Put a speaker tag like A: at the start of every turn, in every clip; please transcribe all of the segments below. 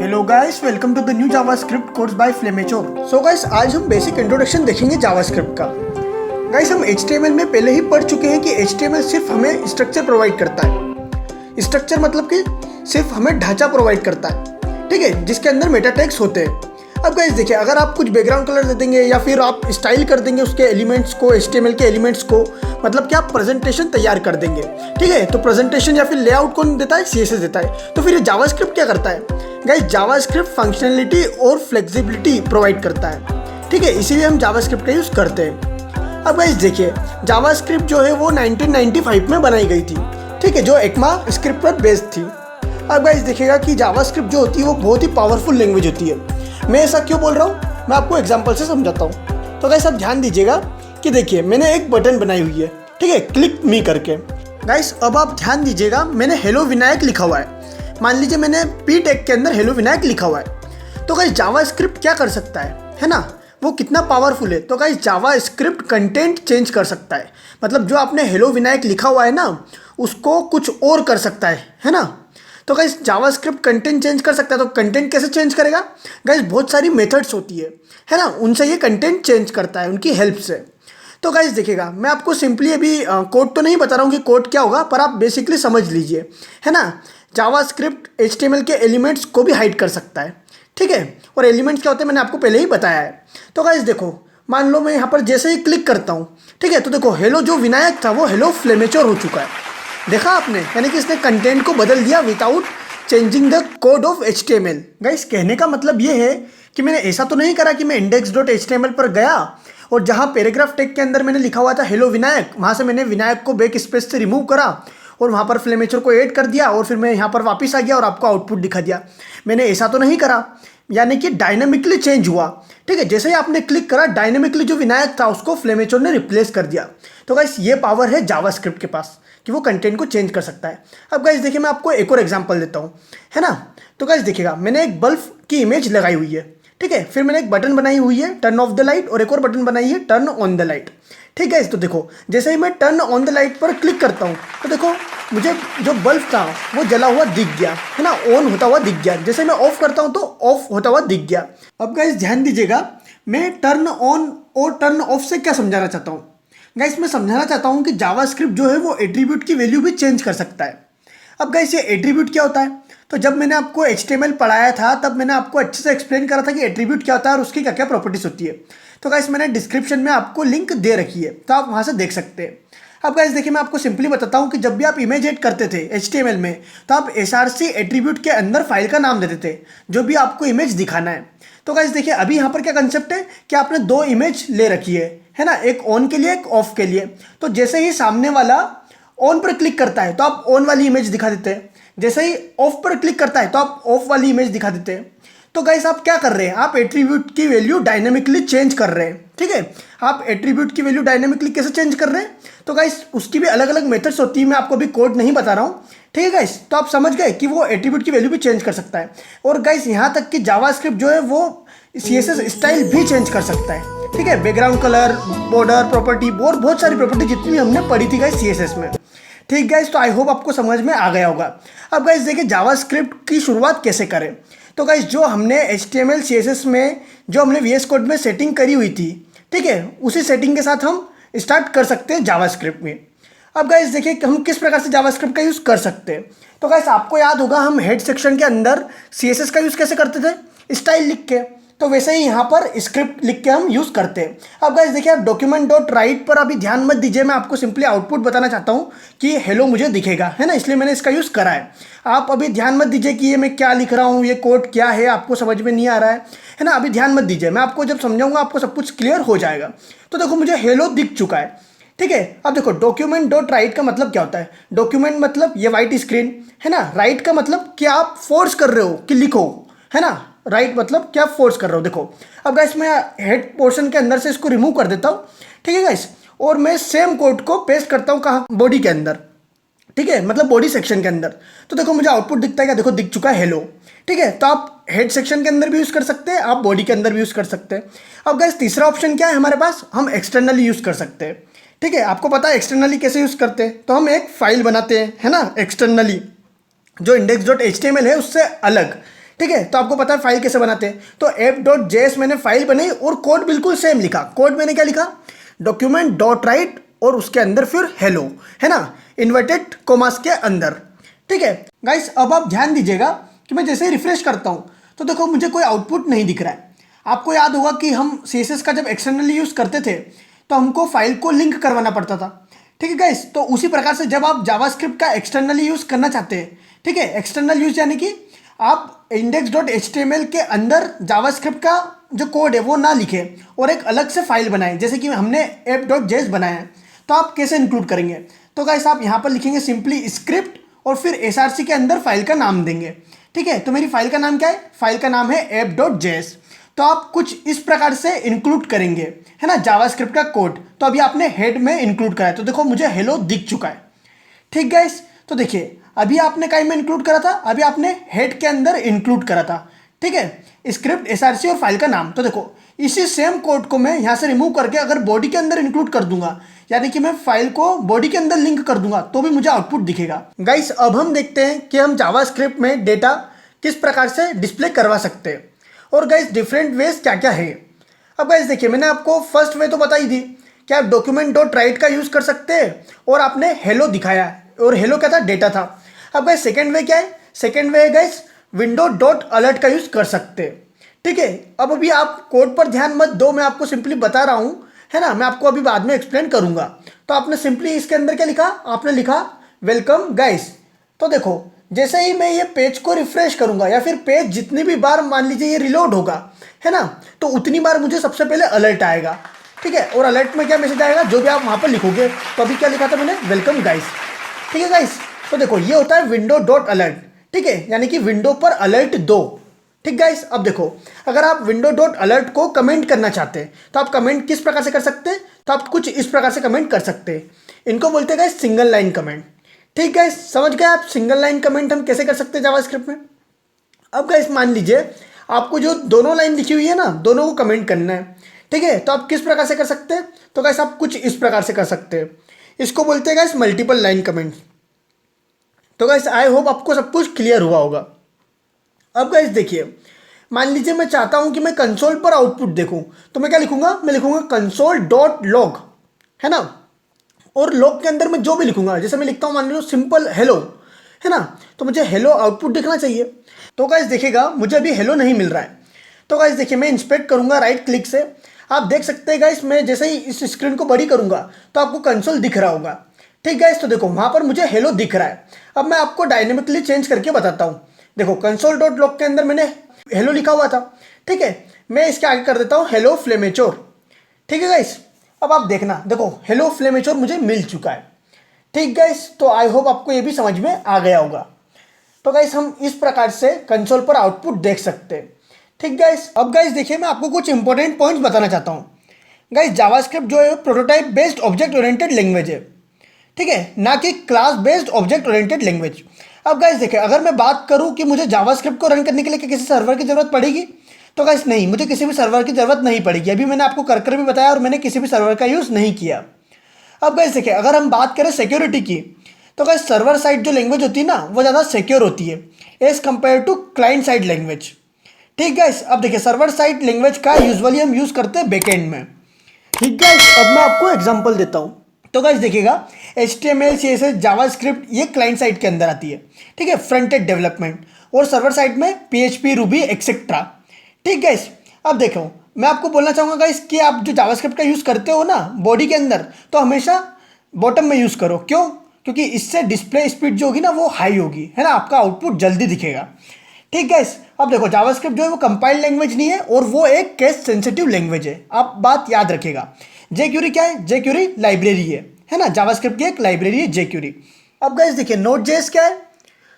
A: Hello guys, welcome to the new JavaScript course by फ्लेमेचोर। So guys, आज हम basic introduction देखेंगे JavaScript का। गाइस, हम HTML में पहले ही पढ़ चुके हैं कि HTML सिर्फ हमें स्ट्रक्चर प्रोवाइड करता है। स्ट्रक्चर मतलब कि सिर्फ हमें ढांचा प्रोवाइड करता है, ठीक है, जिसके अंदर मेटा टैग्स होते हैं। अब गाइस देखिए, अगर आप कुछ बैकग्राउंड कलर दे देंगे या फिर आप स्टाइल कर देंगे उसके एलिमेंट्स को, HTML के एलिमेंट्स को, मतलब कि आप प्रेजेंटेशन तैयार कर देंगे, ठीक है। तो प्रेजेंटेशन या फिर लेआउट कौन देता है? CSS देता है। तो फिर ये जावास्क्रिप्ट क्या करता है? गाइस, जावास्क्रिप्ट फंक्शनलिटी और फ्लेक्सिबिलिटी प्रोवाइड करता है, ठीक है, इसीलिए हम जावास्क्रिप्ट का यूज़ करते हैं। अब गाइस देखिए, जावास्क्रिप्ट जो है वो 1995 में बनाई गई थी, ठीक है, जो ECMAScript पर बेस्ड थी। अब गाइस देखिएगा कि जावास्क्रिप्ट जो होती है वो बहुत ही पावरफुल लैंग्वेज होती है। मैं ऐसा क्यों बोल रहा हूँ, मैं आपको एग्जांपल से समझाता हूँ। तो गाइस आप ध्यान दीजिएगा कि देखिए, मैंने एक बटन बनाई हुई है, ठीक है, क्लिक मी करके। गाइस अब आप ध्यान दीजिएगा, मैंने हेलो विनायक लिखा हुआ है। मान लीजिए मैंने P टैग के अंदर हेलो विनायक लिखा हुआ है। तो गाइस जावास्क्रिप्ट क्या कर सकता है ना, वो कितना पावरफुल है। तो गाइस जावास्क्रिप्ट कंटेंट चेंज कर सकता है, मतलब जो आपने हेलो विनायक लिखा हुआ है ना, उसको कुछ और कर सकता है ना। तो गाइस जावास्क्रिप्ट कंटेंट चेंज कर सकता है। तो कंटेंट कैसे चेंज करेगा? गाइस बहुत सारी मेथड्स होती है ना, उनसे ये कंटेंट चेंज करता है, उनकी हेल्प से। तो गाइस देखिएगा, मैं आपको सिंपली अभी कोड तो नहीं बता रहा हूँ कि कोड क्या होगा, पर आप बेसिकली समझ लीजिए, है ना। जावास्क्रिप्ट HTML के एलिमेंट्स को भी हाइड कर सकता है, ठीक है, और एलिमेंट्स क्या होते हैं मैंने आपको पहले ही बताया है। तो गाइस देखो, मान लो मैं यहाँ पर जैसे ही क्लिक करता हूँ, ठीक है, तो देखो हेलो जो विनायक था वो हेलो फ्लेमेचोर हो चुका है। देखा आपने, यानी कि इसने कंटेंट को बदल दिया without changing the code of HTML। Guys कहने का मतलब ये है कि मैंने ऐसा तो नहीं करा कि मैं index.html पर गया और जहाँ पैराग्राफ टैग के अंदर मैंने लिखा हुआ था हेलो विनायक, वहाँ से मैंने विनायक को बैक स्पेस से रिमूव करा और वहाँ पर फ्लेमेचर को ऐड कर दिया और फिर मैं यहाँ पर वापस आ गया और आपको आउटपुट दिखा दिया। मैंने ऐसा तो नहीं करा, यानी कि डायनामिकली चेंज हुआ, ठीक है। जैसे ही आपने क्लिक करा, डायनामिकली जो विनायक था उसको फ्लेमेचर ने रिप्लेस कर दिया। तो गाइस ये पावर है जावास्क्रिप्ट के पास कि वो कंटेंट को चेंज कर सकता है। अब गाइस देखिए, मैं आपको एक और एग्जांपल देता हूँ, है ना। तो गाइस देखिएगा, मैंने एक बल्ब की इमेज लगाई हुई है, ठीक है, फिर मैंने एक बटन बनाई हुई है टर्न ऑफ द लाइट और एक और बटन बनाई है टर्न ऑन द लाइट, ठीक है। तो देखो, जैसे ही मैं टर्न ऑन द लाइट पर क्लिक करता हूँ तो देखो मुझे जो बल्ब था वो जला हुआ दिख गया, है ना, ऑन होता हुआ दिख गया। जैसे मैं ऑफ करता हूँ तो ऑफ होता हुआ दिख गया। अब गाइस ध्यान दीजिएगा, मैं टर्न ऑन और टर्न ऑफ से क्या समझाना चाहता हूँ? गाइस मैं समझाना चाहता हूँ कि जावास्क्रिप्ट जो है वो एट्रीब्यूट की वैल्यू भी चेंज कर सकता है। अब गाइस ये एट्रीब्यूट क्या होता है? तो जब मैंने आपको HTML पढ़ाया था तब मैंने आपको अच्छे से एक्सप्लेन करा था कि एट्रीब्यूट क्या होता है और उसकी क्या क्या प्रॉपर्टीज होती है। तो गाइस मैंने डिस्क्रिप्शन में आपको लिंक दे रखी है, तो आप वहाँ से देख सकते हैं। अब गाइस देखिए, मैं आपको सिंपली बताता हूँ कि जब भी आप इमेज एड करते थे HTML में, तो आप src एट्रीब्यूट के अंदर फाइल का नाम देते थे जो भी आपको इमेज दिखाना है। तो गाइस देखिए, अभी यहाँ पर क्या कंसेप्ट है कि आपने दो इमेज ले रखी है ना, एक ऑन के लिए एक ऑफ के लिए। तो जैसे ही सामने वाला ऑन पर क्लिक करता है तो आप ऑन वाली इमेज दिखा देते हैं, जैसे ही ऑफ पर क्लिक करता है तो आप ऑफ वाली इमेज दिखा देते हैं। तो गाइस आप क्या कर रहे हैं? आप एट्रीब्यूट की वैल्यू डायनेमिकली चेंज कर रहे हैं, ठीक है। आप एट्रीब्यूट की वैल्यू डायनेमिकली कैसे चेंज कर रहे हैं? तो गाइस उसकी भी अलग अलग मेथड्स होती है, मैं आपको अभी कोड नहीं बता रहा हूँ, ठीक है गाइस। तो आप समझ गए कि वो एट्रीब्यूट की वैल्यू भी चेंज कर सकता है। और गाइस यहाँ तक कि जावास्क्रिप्ट जो है वो CSS स्टाइल भी चेंज कर सकता है, ठीक है, बैकग्राउंड कलर, बॉर्डर प्रॉपर्टी और बहुत सारी प्रॉपर्टी जितनी भी हमने पढ़ी थी गाइस CSS में, ठीक गाइस। तो आई होप आपको समझ में आ गया होगा। अब गाइस देखिए, जावास्क्रिप्ट की शुरुआत कैसे करें। तो गाइस जो हमने HTML CSS में जो हमने VS कोड में सेटिंग करी हुई थी, ठीक है, उसी सेटिंग के साथ हम स्टार्ट कर सकते हैं जावास्क्रिप्ट में। अब गाइस देखिए हम किस प्रकार से जावास्क्रिप्ट का यूज़ कर सकते हैं। तो गाइस आपको याद होगा हम हेड सेक्शन के अंदर CSS का यूज़ कैसे करते थे? स्टाइल लिख के। तो वैसे ही यहाँ पर स्क्रिप्ट लिख के हम यूज़ करते हैं। अब गाइस देखिए, आप document.write पर अभी ध्यान मत दीजिए, मैं आपको सिंपली आउटपुट बताना चाहता हूँ कि हेलो मुझे दिखेगा, है ना, इसलिए मैंने इसका यूज़ करा है। आप अभी ध्यान मत दीजिए कि ये मैं क्या लिख रहा हूँ, ये कोड क्या है, आपको समझ में नहीं आ रहा है ना, अभी ध्यान मत दीजिए, मैं आपको जब समझाऊंगा आपको सब कुछ क्लियर हो जाएगा। तो देखो मुझे हेलो दिख चुका है, ठीक है। अब देखो document.write का मतलब क्या होता है? डॉक्यूमेंट मतलब ये वाइट स्क्रीन, है ना, राइट का मतलब कि आप फोर्स कर रहे हो कि लिखो, है ना, राइट मतलब क्या फोर्स कर रहे हो। देखो अब गाइस मैं हेड पोर्शन के अंदर से इसको रिमूव कर देता हूँ, ठीक है गाइस, और मैं सेम कोड को पेस्ट करता हूँ कहाँ? बॉडी के अंदर, ठीक है, मतलब बॉडी सेक्शन के अंदर। तो देखो मुझे आउटपुट दिखता है क्या? देखो दिख चुका है हेलो, ठीक है। तो आप हेड सेक्शन के अंदर भी यूज़ कर सकते हैं, आप बॉडी के अंदर भी यूज़ कर सकते हैं। अब गाइस तीसरा ऑप्शन क्या है हमारे पास? हम एक्सटर्नली यूज़ कर सकते हैं, ठीक है। आपको पता है एक्सटर्नली कैसे यूज़ करते हैं? तो हम एक फाइल बनाते हैं, है ना, एक्सटर्नली जो index.html है उससे अलग, ठीक है, तो आपको पता है फाइल कैसे बनाते हैं। तो app.js मैंने फाइल बनाई और कोड बिल्कुल सेम लिखा। कोड मैंने क्या लिखा, डॉक्यूमेंट डॉट राइट और उसके अंदर फिर हेलो, है ना, इन्वर्टेड कोमास के अंदर। ठीक है गाइस, अब आप ध्यान दीजिएगा कि मैं जैसे ही रिफ्रेश करता हूँ तो देखो मुझे कोई आउटपुट नहीं दिख रहा है। आपको याद होगा कि हम CSS का जब एक्सटर्नली यूज़ करते थे तो हमको फाइल को लिंक करवाना पड़ता था। ठीक है गाइस, तो उसी प्रकार से जब आप जावास्क्रिप्ट का एक्सटर्नली यूज़ करना चाहते हैं, ठीक है, एक्सटर्नल यूज़ यानी कि आप index.html के अंदर जावास्क्रिप्ट का जो कोड है वो ना लिखे और एक अलग से फाइल बनाएं, जैसे कि हमने app.js बनाया है, तो आप कैसे इंक्लूड करेंगे। तो गाइस आप यहाँ पर लिखेंगे सिंपली स्क्रिप्ट और फिर src के अंदर फाइल का नाम देंगे। ठीक है, तो मेरी फाइल का नाम क्या है, फाइल का नाम है app.js। तो आप कुछ इस प्रकार से इंक्लूड करेंगे, है ना, जावास्क्रिप्ट का कोड। तो अभी आपने हेड में इंक्लूड करा है, तो देखो मुझे हेलो दिख चुका है। ठीक गाइस, तो देखिए अभी आपने कहीं में इंक्लूड करा था, अभी आपने हेड के अंदर इंक्लूड करा था। ठीक है, स्क्रिप्ट src और फाइल का नाम। तो देखो इसी सेम कोड को मैं यहाँ से रिमूव करके अगर बॉडी के अंदर इंक्लूड कर दूंगा, यानी कि मैं फाइल को बॉडी के अंदर लिंक कर दूंगा, तो भी मुझे आउटपुट दिखेगा। गाइस अब हम देखते हैं कि हम जावास्क्रिप्ट में डेटा किस प्रकार से डिस्प्ले करवा सकते हैं और गाइस डिफरेंट वेज क्या क्या है। अब गाइस देखिए मैंने आपको फर्स्ट वे तो बताई दी कि आप डॉक्यूमेंट डॉट राइट का यूज़ कर सकते हैं और आपने हेलो दिखाया और हेलो क्या था, डेटा था। अब गाइस सेकेंड वे क्या है, सेकेंड वे है गाइस विंडो डॉट अलर्ट का यूज़ कर सकते हैं। ठीक है, अब अभी आप कोड पर ध्यान मत दो, मैं आपको सिंपली बता रहा हूँ, है ना, मैं आपको अभी बाद में एक्सप्लेन करूँगा। तो आपने सिंपली इसके अंदर क्या लिखा, आपने लिखा वेलकम गाइस। तो देखो जैसे ही मैं ये पेज को रिफ्रेश करूंगा या फिर पेज जितनी भी बार मान लीजिए ये रिलोड होगा, है ना, तो उतनी बार मुझे सबसे पहले अलर्ट आएगा। ठीक है, और अलर्ट में क्या मैसेज आएगा, जो भी आप वहाँ पर लिखोगे। तो अभी क्या लिखा था मैंने, वेलकम गाइस। ठीक है गाइस, तो देखो ये होता है विंडो डॉट अलर्ट। ठीक है, यानी कि विंडो पर अलर्ट दो। ठीक गाइस, अब देखो अगर आप विंडो डॉट अलर्ट को कमेंट करना चाहते हैं तो आप कमेंट किस प्रकार से कर सकते हैं, तो आप कुछ इस प्रकार से कमेंट कर सकते हैं। इनको बोलते हैं गाइस सिंगल लाइन कमेंट। ठीक गाइस, समझ गए आप सिंगल लाइन कमेंट हम कैसे कर सकते हैं जावास्क्रिप्ट में। अब गाइस मान लीजिए आपको जो दोनों लाइन लिखी हुई है ना, दोनों को कमेंट करना है। ठीक है, तो आप किस प्रकार से कर सकते हैं, तो गाइस आप कुछ इस प्रकार से कर सकते हैं। इसको बोलते हैं गाइस मल्टीपल लाइन कमेंट। तो गाइस आई होप आपको सब कुछ क्लियर हुआ होगा। अब गाइस देखिए मान लीजिए मैं चाहता हूं कि मैं कंसोल पर आउटपुट देखूं, तो मैं क्या लिखूंगा, मैं लिखूंगा कंसोल डॉट लॉग, है ना, और लॉग के अंदर मैं जो भी लिखूंगा, जैसे मैं लिखता हूँ मान लीजिए सिंपल हेलो, है ना, तो मुझे हेलो आउटपुट दिखना चाहिए। तो गाइस देखिएगा मुझे अभी हेलो नहीं मिल रहा है। तो गाइस देखिए मैं इंस्पेक्ट करूंगा राइट क्लिक से, आप देख सकते हैं गाइस मैं जैसे ही इस स्क्रीन को बड़ी करूंगा तो आपको कंसोल दिख रहा होगा। ठीक गाइस, तो देखो वहां पर मुझे हेलो दिख रहा है। अब मैं आपको डायनेमिकली चेंज करके बताता हूँ। देखो कंसोल डॉट लॉग के अंदर मैंने हेलो लिखा हुआ था। ठीक है, मैं इसके आगे कर देता हूँ हेलो फ्लेमेचोर। ठीक है गाइस, अब आप देखना, देखो हेलो फ्लेमेचोर मुझे मिल चुका है। ठीक गाइस, तो आई होप आपको ये भी समझ में आ गया होगा। तो गाइस हम इस प्रकार से कंसोल पर आउटपुट देख सकते हैं। ठीक गाइस, अब गाइस देखिए मैं आपको कुछ इंपॉर्टेंट पॉइंट्स बताना चाहता हूँ। गाइस जावास्क्रिप्ट जो है prototype based object oriented language है। ठीक है, ना कि class based object oriented language. अब गाइस देखिए अगर मैं बात करूँ कि मुझे जावास्क्रिप्ट को रन करने के लिए किसी सर्वर की जरूरत पड़ेगी, तो गाइस नहीं, मुझे किसी भी सर्वर की जरूरत नहीं पड़ेगी। अभी मैंने आपको कर भी बताया और मैंने किसी भी सर्वर का यूज़ नहीं किया। अब गाइस देखिए अगर हम बात करें सिक्योरिटी की, तो गाइस सर्वर साइड जो लैंग्वेज होती है ना वो ज़्यादा सिक्योर होती है as compare to client side language. ठीक गाइस, अब देखिए सर्वर साइड लैंग्वेज का यूजुअली हम यूज़ करते हैं बैकएंड में। ठीक गाइस, अब मैं आपको एग्जांपल देता हूँ। तो गाइस देखिएगा HTML CSS जावास्क्रिप्ट ये क्लाइंट साइड के अंदर आती है। ठीक है, फ्रंट एंड डेवलपमेंट, और सर्वर साइड में PHP रूबी एक्सेट्रा। ठीक गाइस, अब देखो मैं आपको बोलना चाहूँगा गाइस कि आप जो जावास्क्रिप्ट का यूज़ करते हो ना बॉडी के अंदर, तो हमेशा बॉटम में यूज़ करो। क्यों? क्योंकि इससे डिस्प्ले स्पीड जो होगी ना वो हाई होगी, है ना, आपका आउटपुट जल्दी दिखेगा। ठीक गाइस, अब देखो जावास्क्रिप्ट जो है वो कंपाइल्ड लैंग्वेज नहीं है और वो एक केस सेंसिटिव लैंग्वेज है। आप बात याद रखिएगा। jQuery क्या है? jQuery लाइब्रेरी है ना, जावास्क्रिप्ट की एक लाइब्रेरी है jQuery। अब गाइस देखिए Node.js क्या है?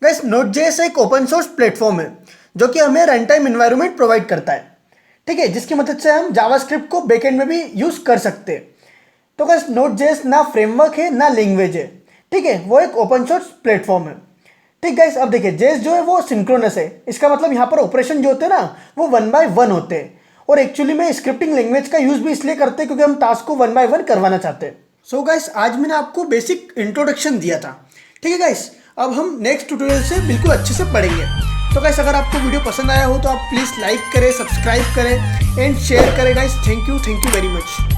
A: गाइस Node.js एक ओपन सोर्स प्लेटफॉर्म है जो कि हमें रन टाइम एनवायरनमेंट प्रोवाइड करता है। ठीक है, जिसकी मदद से हम जावास्क्रिप्ट को बैकएंड में भी यूज कर सकते हैं। तो गाइस Node.js ना फ्रेमवर्क है ना लैंग्वेज है। ठीक है, वो एक ओपन सोर्स प्लेटफॉर्म है। ठीक गाइस, अब देखिए जेस जो है वो सिंक्रोनस है। इसका मतलब यहाँ पर ऑपरेशन जो होते हैं ना वो 1 by 1 होते हैं, और एक्चुअली में स्क्रिप्टिंग लैंग्वेज का यूज भी इसलिए करते हैं क्योंकि हम टास्क को 1 by 1 करवाना चाहते हैं। सो गाइस आज मैंने आपको बेसिक इंट्रोडक्शन दिया था। ठीक है गाइस, अब हम नेक्स्ट ट्यूटोरियल से बिल्कुल अच्छे से पढ़ेंगे। तो गाइस अगर आपको वीडियो पसंद आया हो तो आप प्लीज़ लाइक करें, सब्सक्राइब करें एंड शेयर करें guys. Thank you very much.